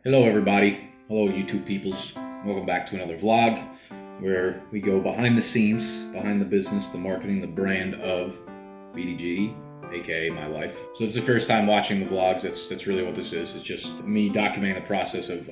Hello everybody, hello YouTube peoples, welcome back to another vlog where we go behind the scenes, behind the business, the marketing, the brand of BDGE, aka my life. So if it's the first time watching the vlogs, that's really what this is. It's just me documenting the process of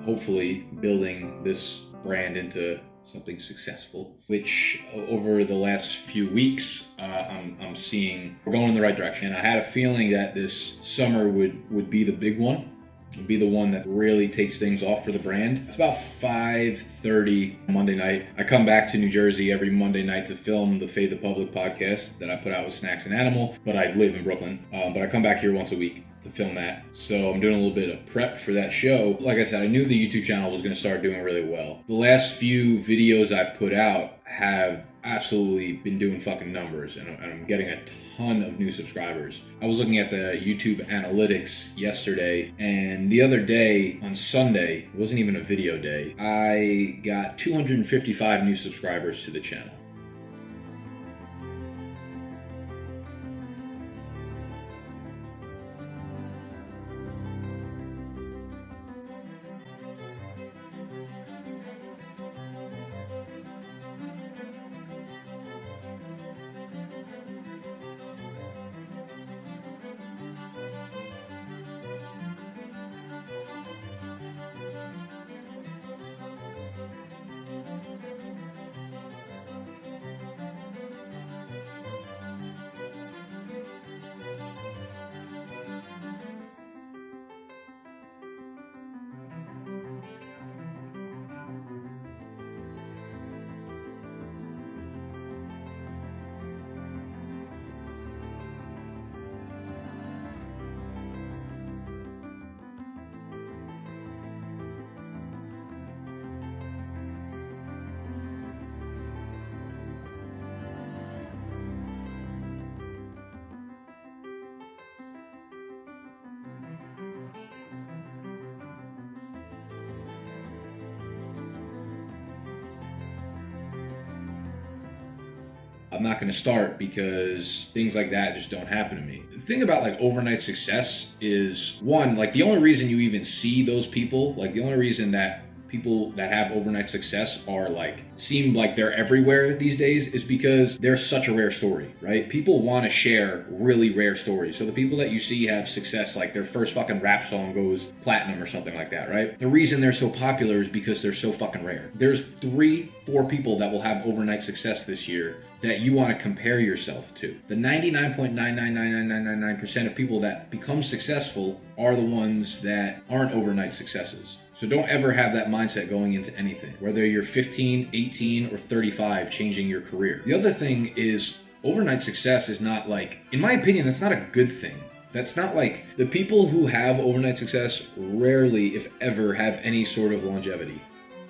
hopefully building this brand into something successful, which over the last few weeks I'm seeing we're going in the right direction. And I had a feeling that this summer would be the big one. Would be the one that really takes things off for the brand. It's about 5:30 Monday night. I come back to New Jersey every Monday night to film the Fade the Public podcast that I put out with Snacks and Animal, but I live in Brooklyn. But I come back here once a week to film that. So I'm doing a little bit of prep for that show. Like I said, I knew the YouTube channel was going to start doing really well. The last few videos I've put out have absolutely been doing fucking numbers, and I'm getting a ton of new subscribers. I was looking at the YouTube analytics yesterday, and the other day on Sunday, it wasn't even a video day, I got 255 new subscribers to the channel. I'm not going to start because things like that just don't happen to me. The thing about like overnight success is, one, like the only reason you even see those people, like the only reason that people that have overnight success are like, seem like they're everywhere these days is because they're such a rare story, right? People want to share really rare stories. So the people that you see have success, like their first fucking rap song goes platinum or something like that, right? The reason they're so popular is because they're so fucking rare. There's 3-4 people that will have overnight success this year that you want to compare yourself to. The 99.99999% of people that become successful are the ones that aren't overnight successes. So don't ever have that mindset going into anything, whether you're 15, 18, or 35 changing your career. The other thing is overnight success is not like, in my opinion, that's not a good thing. That's not like, the people who have overnight success rarely, if ever, have any sort of longevity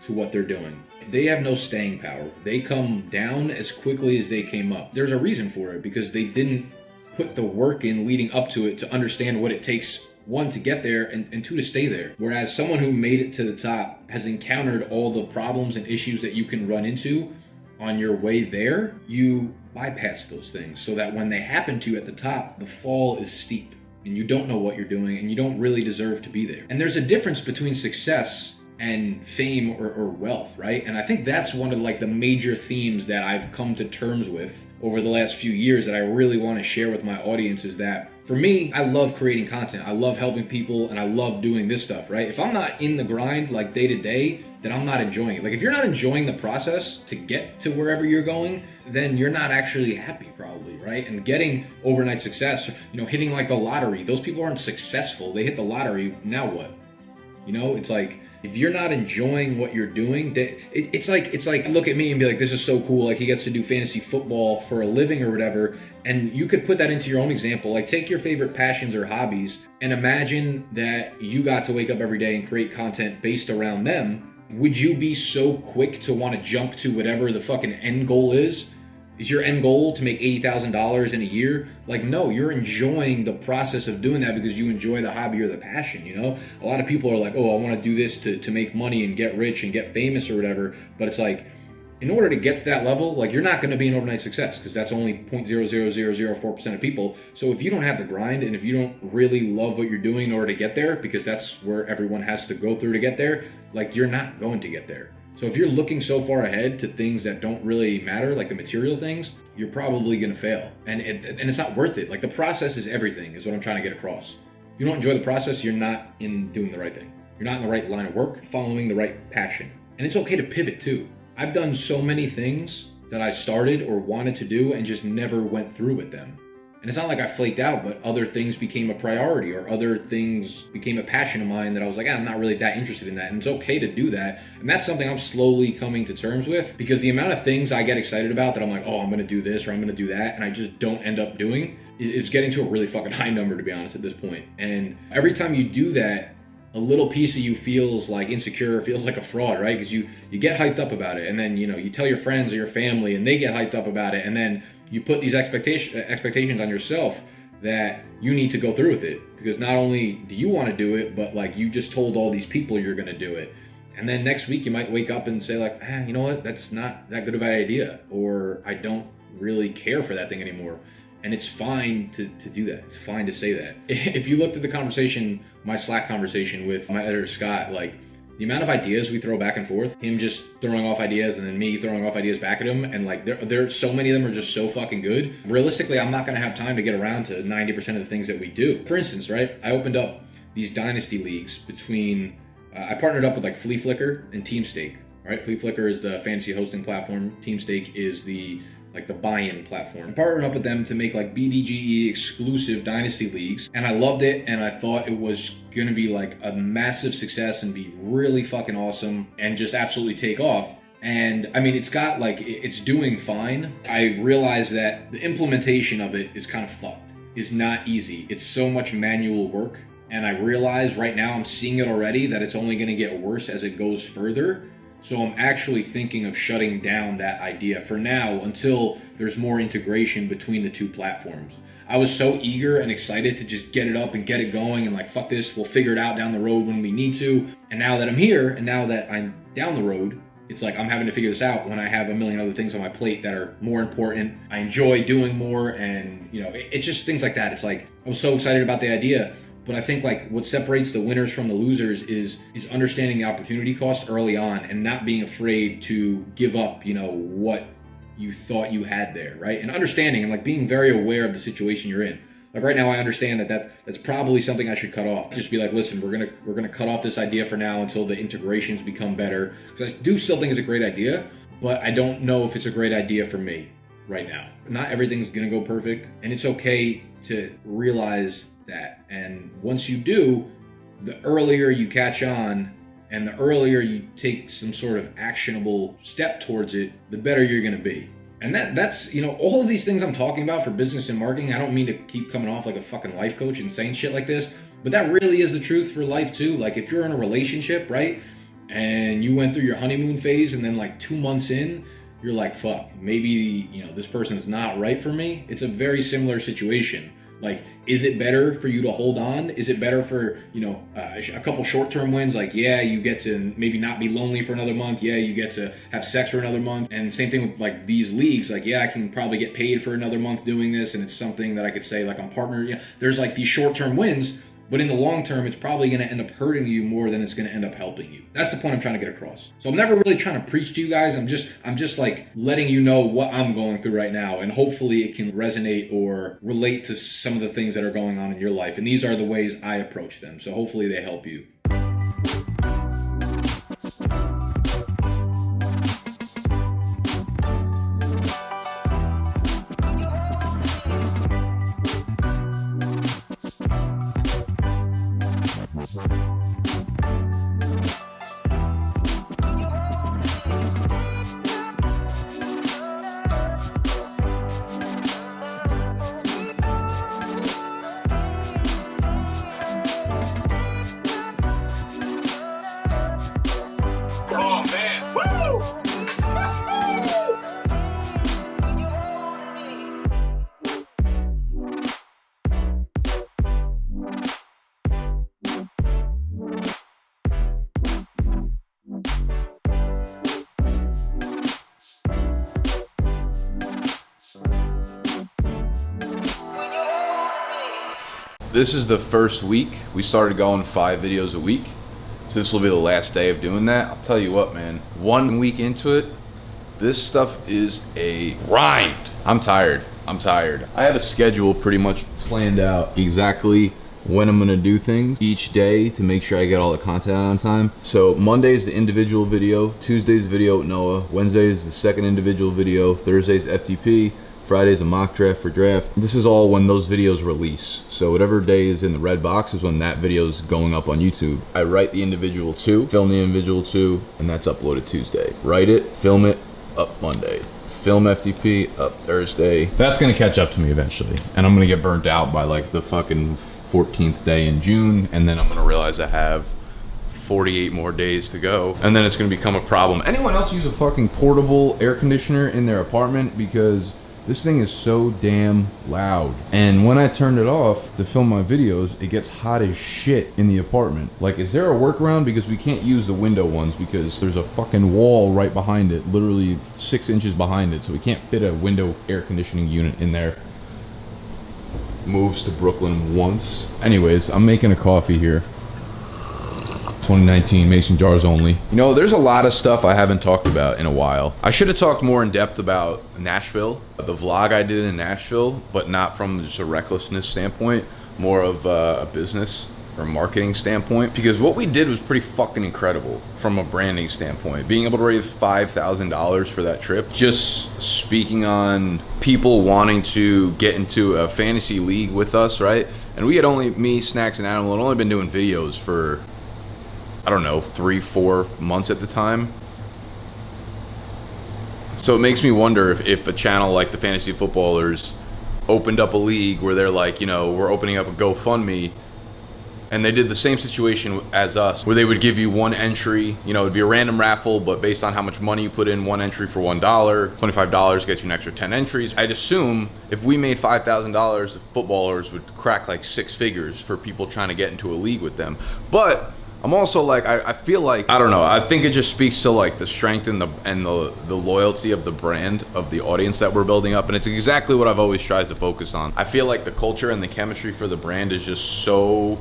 to what they're doing. They have no staying power. They come down as quickly as they came up. There's a reason for it, because they didn't put the work in leading up to it to understand what it takes, one, to get there, and two, to stay there. Whereas someone who made it to the top has encountered all the problems and issues that you can run into on your way there. You bypass those things so that when they happen to you at the top, the fall is steep and you don't know what you're doing and you don't really deserve to be there. And there's a difference between success and fame or wealth, right? And I think that's one of like the major themes that I've come to terms with over the last few years that I really want to share with my audience, is that for me, I love creating content. I love helping people, and I love doing this stuff, right? If I'm not in the grind like day to day, then I'm not enjoying it. Like if you're not enjoying the process to get to wherever you're going, then you're not actually happy probably, right? And getting overnight success, hitting like the lottery, those people aren't successful. They hit the lottery, now what? It's like, if you're not enjoying what you're doing, it's like look at me and be like, this is so cool. Like he gets to do fantasy football for a living or whatever. And you could put that into your own example. Like take your favorite passions or hobbies and imagine that you got to wake up every day and create content based around them. Would you be so quick to want to jump to whatever the fucking end goal is? Is your end goal to make $80,000 in a year? Like, no, you're enjoying the process of doing that because you enjoy the hobby or the passion, A lot of people are like, oh, I want to do this to make money and get rich and get famous or whatever. But it's like, in order to get to that level, like, you're not going to be an overnight success because that's only 0.00004% of people. So if you don't have the grind and if you don't really love what you're doing in order to get there, because that's where everyone has to go through to get there, like, you're not going to get there. So if you're looking so far ahead to things that don't really matter, like the material things, you're probably going to fail. And it's not worth it. Like, the process is everything, is what I'm trying to get across. If you don't enjoy the process, you're not in doing the right thing. You're not in the right line of work, following the right passion. And it's okay to pivot too. I've done so many things that I started or wanted to do and just never went through with them. And it's not like I flaked out, but other things became a priority or other things became a passion of mine that I was like, I'm not really that interested in that. And it's okay to do that. And that's something I'm slowly coming to terms with, because the amount of things I get excited about that I'm like, oh, I'm going to do this or I'm going to do that, and I just don't end up doing, it's getting to a really fucking high number, to be honest, at this point. And every time you do that, a little piece of you feels like insecure, feels like a fraud, right? Because you get hyped up about it, and then you tell your friends or your family, and they get hyped up about it, and then you put these expectations on yourself that you need to go through with it, because not only do you want to do it, but like, you just told all these people you're going to do it, and then next week you might wake up and say like, you know what? That's not that good of an idea, or I don't really care for that thing anymore. And it's fine to do that. It's fine to say that. If you looked at the conversation, my Slack conversation with my editor, Scott, like, the amount of ideas we throw back and forth, him just throwing off ideas and then me throwing off ideas back at him, and like, there so many of them are just so fucking good. Realistically, I'm not going to have time to get around to 90% of the things that we do. For instance, right, I opened up these dynasty leagues between, I partnered up with like Flea Flicker and TeamStake, right? Flea Flicker is the fantasy hosting platform. TeamStake is the buy-in platform. I partnered up with them to make like BDGE exclusive dynasty leagues, and I loved it, and I thought it was gonna be like a massive success and be really fucking awesome and just absolutely take off. And I mean, it's doing fine. I realized that the implementation of it is kind of fucked. It's not easy. It's so much manual work, and I realize right now, I'm seeing it already, that it's only gonna get worse as it goes further. So I'm actually thinking of shutting down that idea for now until there's more integration between the two platforms. I was so eager and excited to just get it up and get it going and like, fuck this, we'll figure it out down the road when we need to. And now that I'm here and now that I'm down the road, it's like I'm having to figure this out when I have a million other things on my plate that are more important. I enjoy doing more, and it's just things like that. It's like, I was so excited about the idea. But I think like what separates the winners from the losers is understanding the opportunity cost early on and not being afraid to give up, what you thought you had there, right? And understanding and like being very aware of the situation you're in. Like right now, I understand that's probably something I should cut off. Just be like, listen, we're gonna cut off this idea for now until the integrations become better. Because I do still think it's a great idea, but I don't know if it's a great idea for me right now. Not everything's gonna go perfect, and it's okay to realize that. And once you do, the earlier you catch on and the earlier you take some sort of actionable step towards it, the better you're going to be. And that's all of these things I'm talking about for business and marketing. I don't mean to keep coming off like a fucking life coach and saying shit like this, but that really is the truth for life too. Like, if you're in a relationship, right, and you went through your honeymoon phase, and then like 2 months in, you're like, fuck, maybe this person is not right for me. It's a very similar situation. Like, is it better for you to hold on? Is it better for, a couple short-term wins? Like, yeah, you get to maybe not be lonely for another month. Yeah, you get to have sex for another month. And same thing with like these leagues. Like, yeah, I can probably get paid for another month doing this. And it's something that I could say like I'm partnered. There's like these short-term wins, but in the long term, it's probably going to end up hurting you more than it's going to end up helping you. That's the point I'm trying to get across. So I'm never really trying to preach to you guys. I'm just like letting you know what I'm going through right now. And hopefully it can resonate or relate to some of the things that are going on in your life. And these are the ways I approach them. So hopefully they help you. this is the first week. We started going 5 videos a week. So this will be the last day of doing that. I'll tell you what, man, 1 week into it, this stuff is a grind. I'm tired. I have a schedule pretty much planned out exactly when I'm gonna do things each day to make sure I get all the content on time. So Monday's the individual video, Tuesday's video with Noah, Wednesday's the second individual video, Thursday's FTP, Friday's a mock draft for draft. This is all when those videos release. So whatever day is in the red box is when that video is going up on YouTube. I write the individual 2, film the individual 2, and that's uploaded Tuesday. Write it, film it, up Monday. Film FTP, up Thursday. That's gonna catch up to me eventually. And I'm gonna get burnt out by like the fucking 14th day in June, and then I'm gonna realize I have 48 more days to go, and then it's gonna become a problem. Anyone else use a fucking portable air conditioner in their apartment? Because this thing is so damn loud. And when I turned it off to film my videos, it gets hot as shit in the apartment. Like, is there a workaround? Because we can't use the window ones because there's a fucking wall right behind it, literally 6 inches behind it, so we can't fit a window air conditioning unit in there. Moves to Brooklyn once. Anyways, I'm making a coffee here. 2019 mason jars only. You know, there's a lot of stuff I haven't talked about in a while. I should have talked more in depth about Nashville, the vlog I did in Nashville, but not from just a recklessness standpoint, more of a business or marketing standpoint, because what we did was pretty fucking incredible from a branding standpoint. Being able to raise $5,000 for that trip, just speaking on people wanting to get into a fantasy league with us, right? And we had only, me, Snacks, and Animal, had only been doing videos for, I don't know, 3-4 months at the time. So it makes me wonder if a channel like the Fantasy Footballers opened up a league where they're like, you know, we're opening up a GoFundMe, and they did the same situation as us, where they would give you 1 entry, you know, it'd be a random raffle, but based on how much money you put in, 1 entry for $1, $25 gets you an extra 10 entries. I'd assume if we made $5,000, the footballers would crack like 6 figures for people trying to get into a league with them. But I'm also like, I feel like, I don't know, I think it just speaks to like the strength and the loyalty of the brand, of the audience that we're building up, and it's exactly what I've always tried to focus on. I feel like the culture and the chemistry for the brand is just so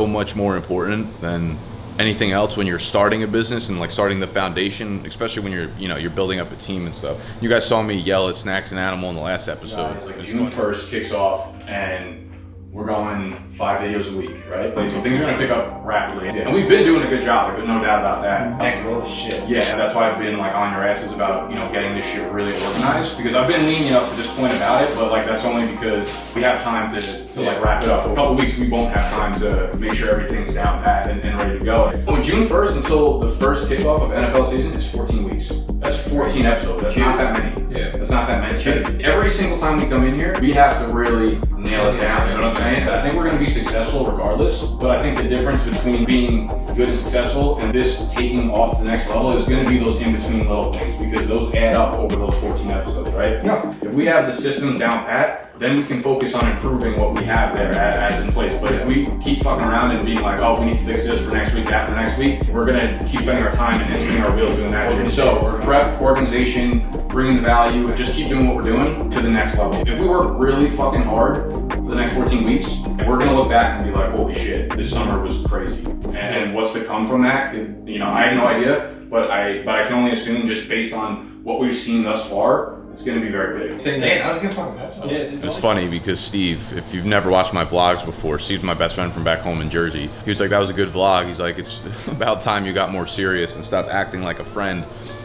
much more important than anything else when you're starting a business and like starting the foundation, especially when you're building up a team and stuff. You guys saw me yell at Snacks and Animal in the last episode. Like June 1st kicks off, and we're going 5 videos a week, right? So things are gonna pick up rapidly. Yeah. And we've been doing a good job, like there's no doubt about that. Excellent shit. Yeah, that's why I've been like on your asses about, you know, getting this shit really organized, because I've been lenient up to this point about it, but like that's only because we have time to like wrap it up. For a couple weeks we won't have time to make sure everything's down pat and ready to go. From June 1st until the first kickoff of NFL season is 14 weeks. That's 14 episodes. That's not that many. Yeah. That's not that many. Every single time we come in here, we have to really nail it down, you know what I'm saying? I think we're gonna be successful regardless, but I think the difference between being good and successful and this taking off to the next level is gonna be those in-between little things, because those add up over those 14 episodes, right? Yeah. If we have the systems down pat, then we can focus on improving what we have there as in place. But if we keep fucking around and being like, oh, we need to fix this for next week, after next week, we're gonna keep spending our time and spinning our wheels doing that shit. So prep, organization, bringing the value, just keep doing what we're doing to the next level. If we work really fucking hard for the next 14 weeks, and we're gonna look back and be like, holy shit, this summer was crazy. And what's to come from that, you know, I have no idea, but I can only assume, just based on what we've seen thus far, it's gonna be very big. Man, that was a good fucking episode. It's funny because Steve, if you've never watched my vlogs before, Steve's my best friend from back home in Jersey. He was like, that was a good vlog. He's like, it's about time you got more serious and stopped acting like a friend.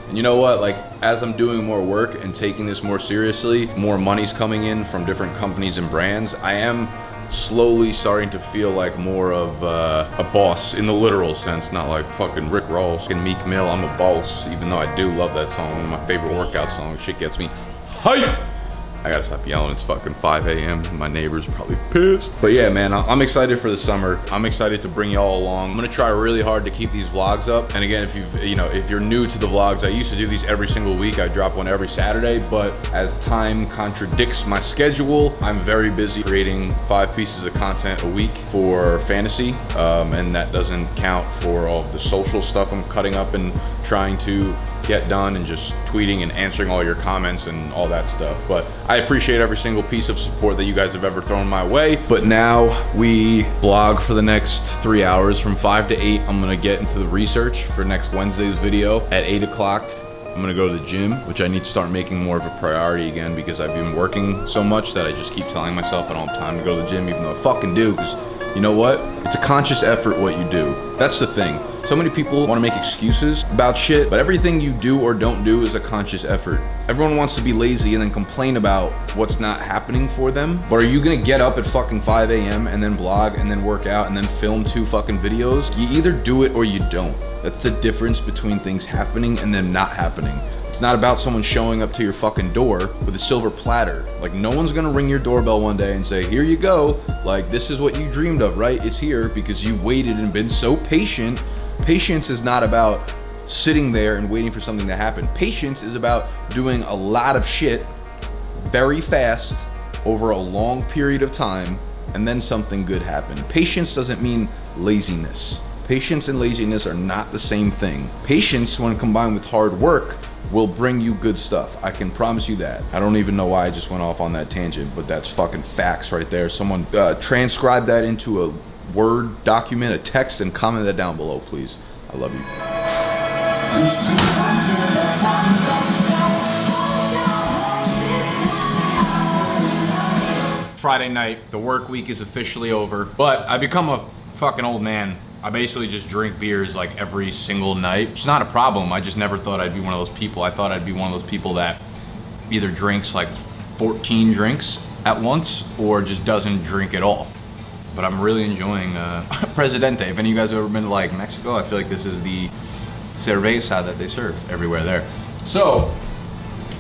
And you know what, like, as I'm doing more work and taking this more seriously, more money's coming in from different companies and brands, I am slowly starting to feel like more of a boss in the literal sense, not like fucking Rick Ross and Meek Mill. I'm a boss, even though I do love that song, one of my favorite workout songs. Shit gets me hype. I gotta stop yelling, it's fucking 5 a.m. My neighbors are probably pissed. But yeah, man, I'm excited for the summer. I'm excited to bring y'all along. I'm gonna try really hard to keep these vlogs up. And again, if you're new to the vlogs, I used to do these every single week. I drop one every Saturday, but as time contradicts my schedule, I'm very busy creating 5 pieces of content a week for fantasy. And that doesn't count for all of the social stuff I'm cutting up and trying to get done and just tweeting and answering all your comments and all that stuff. But I appreciate every single piece of support that you guys have ever thrown my way. But now we blog for the next 3 hours from 5 to 8. I'm gonna get into the research for next Wednesday's video at 8 o'clock. I'm gonna go to the gym, which I need to start making more of a priority again because I've been working so much that I just keep telling myself I don't have time to go to the gym, even though I fucking do, because you know what? It's a conscious effort what you do. That's the thing. So many people want to make excuses about shit, but everything you do or don't do is a conscious effort. Everyone wants to be lazy and then complain about what's not happening for them. But are you gonna get up at fucking 5 a.m. and then blog and then work out and then film 2 fucking videos? You either do it or you don't. That's the difference between things happening and them not happening. It's not about someone showing up to your fucking door with a silver platter. Like, no one's gonna ring your doorbell one day and say, here you go. Like, this is what you dreamed of, right? It's here because you waited and been so patient. Patience is not about sitting there and waiting for something to happen. Patience is about doing a lot of shit very fast over a long period of time and then something good happen. Patience doesn't mean laziness. Patience and laziness are not the same thing. Patience, when combined with hard work, will bring you good stuff. I can promise you that. I don't even know why I just went off on that tangent, but that's fucking facts right there. Someone transcribe that into a Word document, a text, and comment that down below, please. I love you. Friday night, the work week is officially over, but I become a fucking old man. I basically just drink beers like every single night. It's not a problem. I just never thought I'd be one of those people. I thought I'd be one of those people that either drinks like 14 drinks at once or just doesn't drink at all. But I'm really enjoying Presidente. If any of you guys have ever been to like Mexico, I feel like this is the cerveza that they serve everywhere there. So,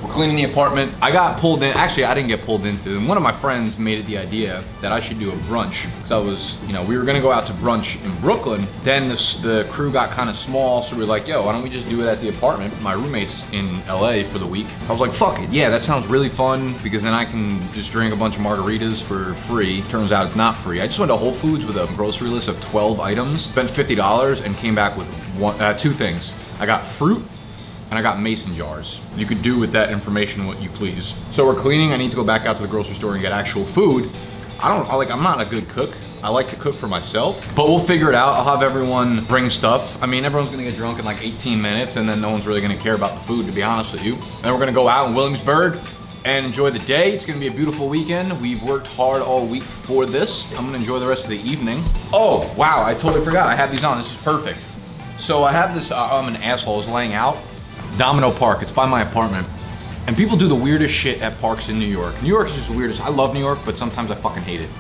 we're cleaning the apartment. I got pulled in, actually I didn't get pulled into, and one of my friends made it the idea that I should do a brunch. Cause I was, you know, we were gonna go out to brunch in Brooklyn. Then the crew got kind of small, so we were like, yo, why don't we just do it at the apartment? My roommate's in LA for the week. I was like, fuck it, yeah, that sounds really fun, because then I can just drink a bunch of margaritas for free. Turns out it's not free. I just went to Whole Foods with a grocery list of 12 items, spent $50, and came back with 2 things. I got fruit, and I got mason jars. You could do with that information what you please. So we're cleaning. I need to go back out to the grocery store and get actual food. I'm not a good cook. I like to cook for myself, but we'll figure it out. I'll have everyone bring stuff. I mean, everyone's gonna get drunk in like 18 minutes and then no one's really gonna care about the food, to be honest with you. Then we're gonna go out in Williamsburg and enjoy the day. It's gonna be a beautiful weekend. We've worked hard all week for this. I'm gonna enjoy the rest of the evening. Oh, wow, I totally forgot. I have these on, this is perfect. So I have this, I'm an asshole, I was laying out. Domino Park, it's by my apartment. And people do the weirdest shit at parks in New York. New York is just the weirdest. I love New York, but sometimes I fucking hate it.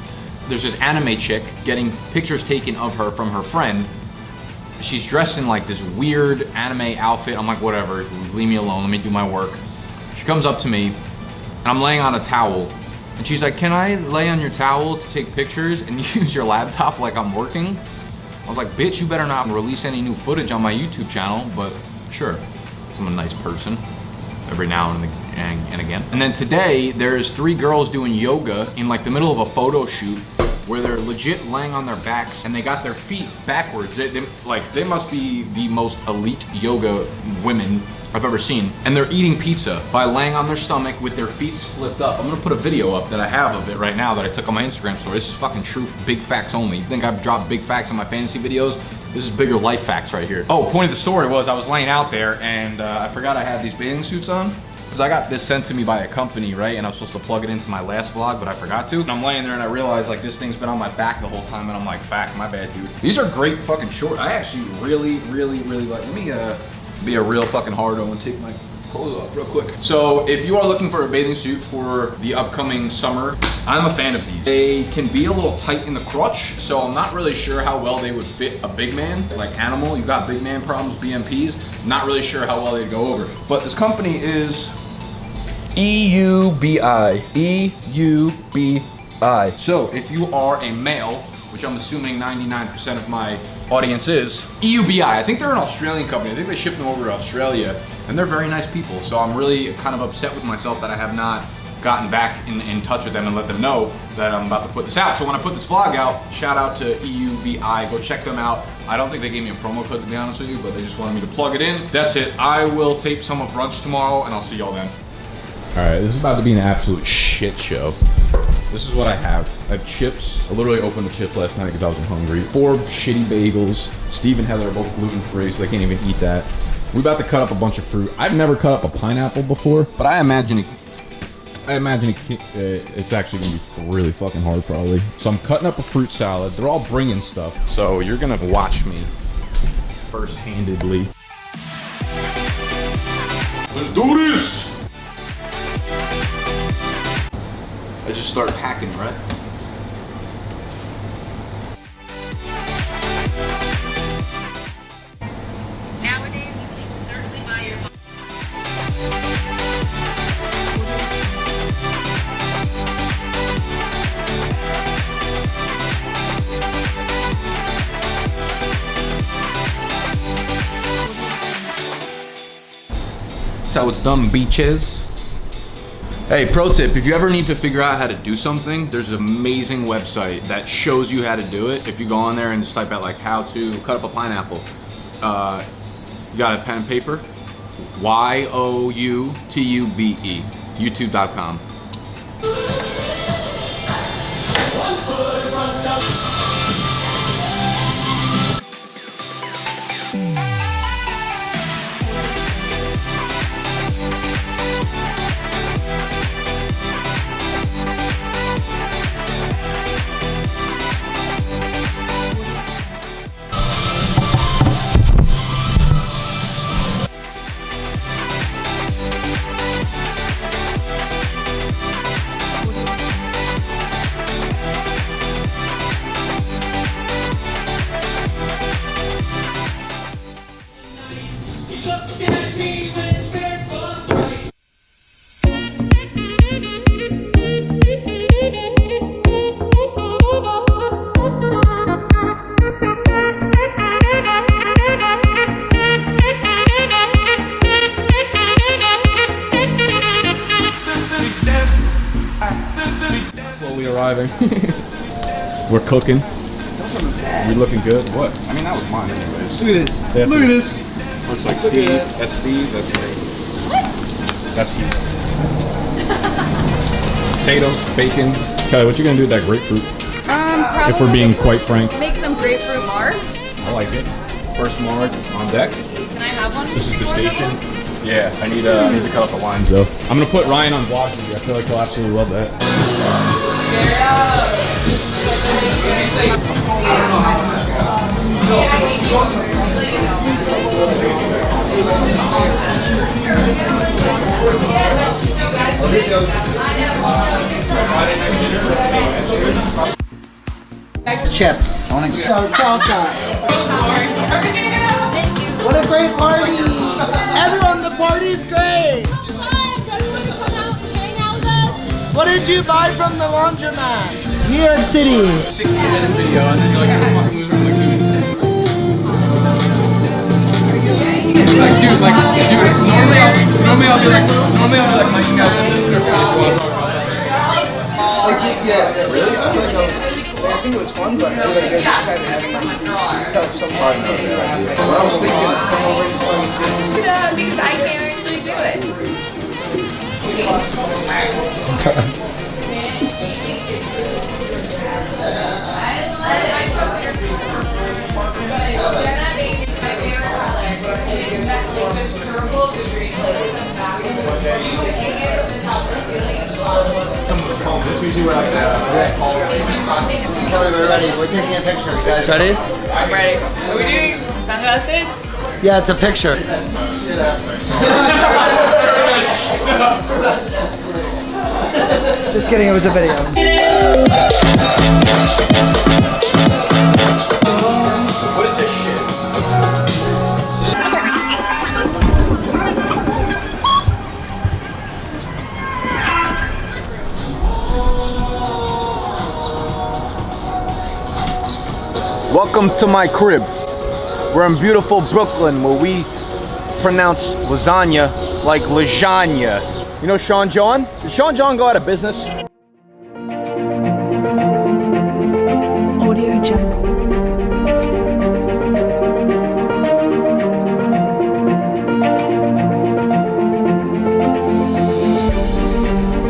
There's this anime chick getting pictures taken of her from her friend. She's dressed in like this weird anime outfit. I'm like, whatever, leave me alone, let me do my work. She comes up to me, and I'm laying on a towel. And she's like, can I lay on your towel to take pictures and use your laptop like I'm working? I was like, bitch, you better not release any new footage on my YouTube channel, but sure. I'm a nice person every now and again. And then today, there's 3 girls doing yoga in like the middle of a photo shoot where they're legit laying on their backs and they got their feet backwards. They must be the most elite yoga women I've ever seen. And they're eating pizza by laying on their stomach with their feet flipped up. I'm gonna put a video up that I have of it right now that I took on my Instagram story. This is fucking true, big facts only. You think I've dropped big facts in my fantasy videos? This is bigger life facts right here. Oh, point of the story was I was laying out there and I forgot I had these bathing suits on. Because I got this sent to me by a company, right? And I was supposed to plug it into my last vlog, but I forgot to. And I'm laying there and I realized like this thing's been on my back the whole time and I'm like, fuck, my bad, dude. These are great fucking shorts. I actually really like, let me be a real fucking hardo and take my clothes off real quick. So if you are looking for a bathing suit for the upcoming summer, I'm a fan of these. They can be a little tight in the crotch, so I'm not really sure how well they would fit a big man. Like Animal, you got big man problems, BMPs. Not really sure how well they'd go over. But this company is EUBI. EUBI. So if you are a male, which I'm assuming 99% of my audience is, EUBI, I think they're an Australian company. I think they ship them over to Australia, and they're very nice people. So I'm really kind of upset with myself that I have not gotten back in touch with them and let them know that I'm about to put this out. So when I put this vlog out, shout out to EUBI, go check them out. I don't think they gave me a promo code, to be honest with you, but they just wanted me to plug it in. That's it. I will tape some of brunch tomorrow, and I'll see y'all then. All right, this is about to be an absolute shit show. This is what I have. I have chips. I literally opened the chips last night because I was hungry. 4 shitty bagels. Steve and Heather are both gluten-free, so they can't even eat that. We're about to cut up a bunch of fruit. I've never cut up a pineapple before, but I imagine it's actually gonna be really fucking hard probably. So I'm cutting up a fruit salad. They're all bringing stuff, so you're gonna watch me first-handedly. Let's do this! I just start hacking, right? Nowadays, you can certainly buy your That's how it's done, beaches. Hey, pro tip, if you ever need to figure out how to do something, there's an amazing website that shows you how to do it. If you go on there and just type out like how to cut up a pineapple, you got a pen and paper? YOUTUBE, youtube.com. Slowly arriving. We're cooking. You're looking good. What? I mean, that was mine anyways. Look at this. Look at this. Looks like Steve. That's Steve. That's me. That's Steve. Potatoes, bacon. Kelly, what you gonna do with that grapefruit? Probably If we're being quite frank. make some grapefruit margs. I like it. First marg on deck. Can I have one? This is the station. Yeah, I need to cut up the lines though. I'm gonna put Ryan on vlog with you. I feel like he'll absolutely love that. Chips. Salsa. What a great party! Everyone, the party's great! What did you buy from the laundromat? New York City. 60-minute video and then you're like, I'm fucking loser. I'm like, dude, normally I'll be like, Mike, you guys Really? I think it was fun, but I feel like they decided having like stuff so fun. I was thinking to come over and fun. because I can't actually do it. Kelly, we're ready. We're taking a picture. You guys ready? I'm ready. Are we doing sunglasses? Yeah, it's a picture. Just kidding, it was a video. What is this shit? Welcome to my crib. We're in beautiful Brooklyn where we pronounce lasagna like lasagna. You know Sean John? Did Sean John go out of business? Audio Jungle.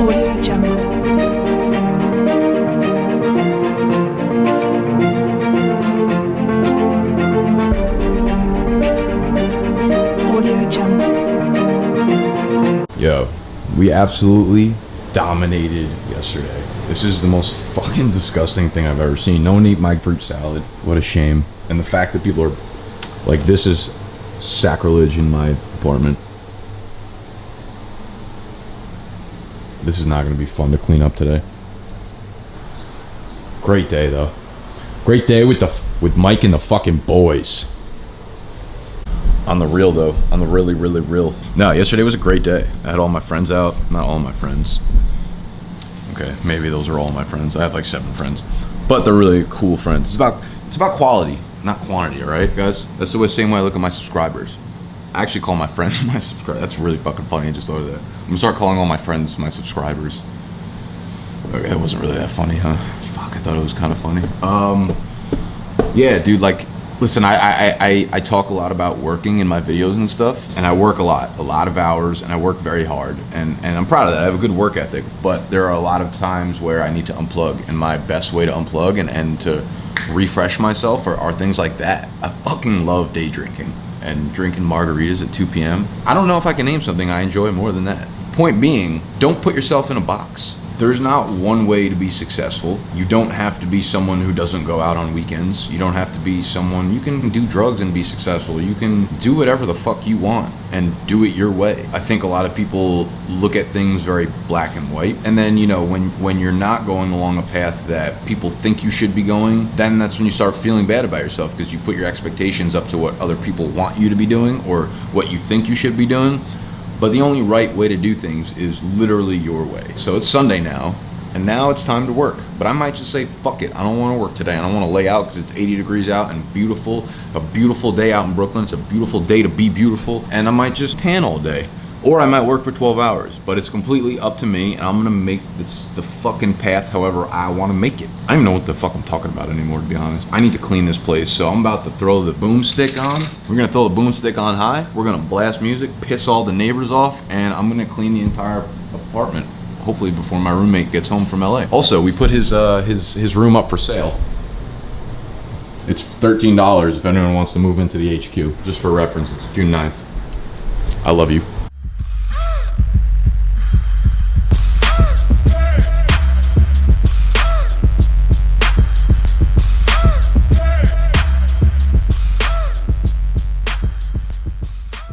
Audio Jungle. Audio Jungle. Yo, we absolutely dominated yesterday. This is the most fucking disgusting thing I've ever seen. No one ate my fruit salad. What a shame. And the fact that people are like, this is sacrilege in my apartment. This is not gonna be fun to clean up today. Great day though. Great day with Mike and the fucking boys. On the real though, on the really real. No, yesterday was a great day. I had all my friends out. Not all my friends. Okay, maybe those are all my friends. I have like 7 friends, but they're really cool friends. It's about quality, not quantity. All right, guys. That's the same way I look at my subscribers. I actually call my friends my subscribers. That's really fucking funny. I just thought of that. I'm gonna start calling all my friends my subscribers. Okay, that wasn't really that funny, huh? Fuck, I thought it was kind of funny. Yeah, dude, like, listen, I talk a lot about working in my videos and stuff, and I work a lot of hours, and I work very hard, and I'm proud of that. I have a good work ethic, but there are a lot of times where I need to unplug, and my best way to unplug and to refresh myself are things like that. I fucking love day drinking and drinking margaritas at 2 p.m. I don't know if I can name something I enjoy more than that. Point being, don't put yourself in a box. There's not one way to be successful. You don't have to be someone who doesn't go out on weekends. You don't have to be someone, you can do drugs and be successful. You can do whatever the fuck you want and do it your way. I think a lot of people look at things very black and white. And then, you know, when you're not going along a path that people think you should be going, then that's when you start feeling bad about yourself, because you put your expectations up to what other people want you to be doing or what you think you should be doing. But the only right way to do things is literally your way. So it's Sunday now, and now it's time to work. But I might just say, fuck it, I don't want to work today. I don't want to lay out because it's 80 degrees out and beautiful. A beautiful day out in Brooklyn. It's a beautiful day to be beautiful. And I might just tan all day. Or I might work for 12 hours. But it's completely up to me, and I'm going to make this the fucking path however I want to make it. I don't even know what the fuck I'm talking about anymore, to be honest. I need to clean this place, so I'm about to throw the boomstick on. We're going to throw the boomstick on high. We're going to blast music, piss all the neighbors off, and I'm going to clean the entire apartment. Hopefully before my roommate gets home from LA. Also, we put his room up for sale. It's $13 if anyone wants to move into the HQ. Just for reference, it's June 9th. I love you.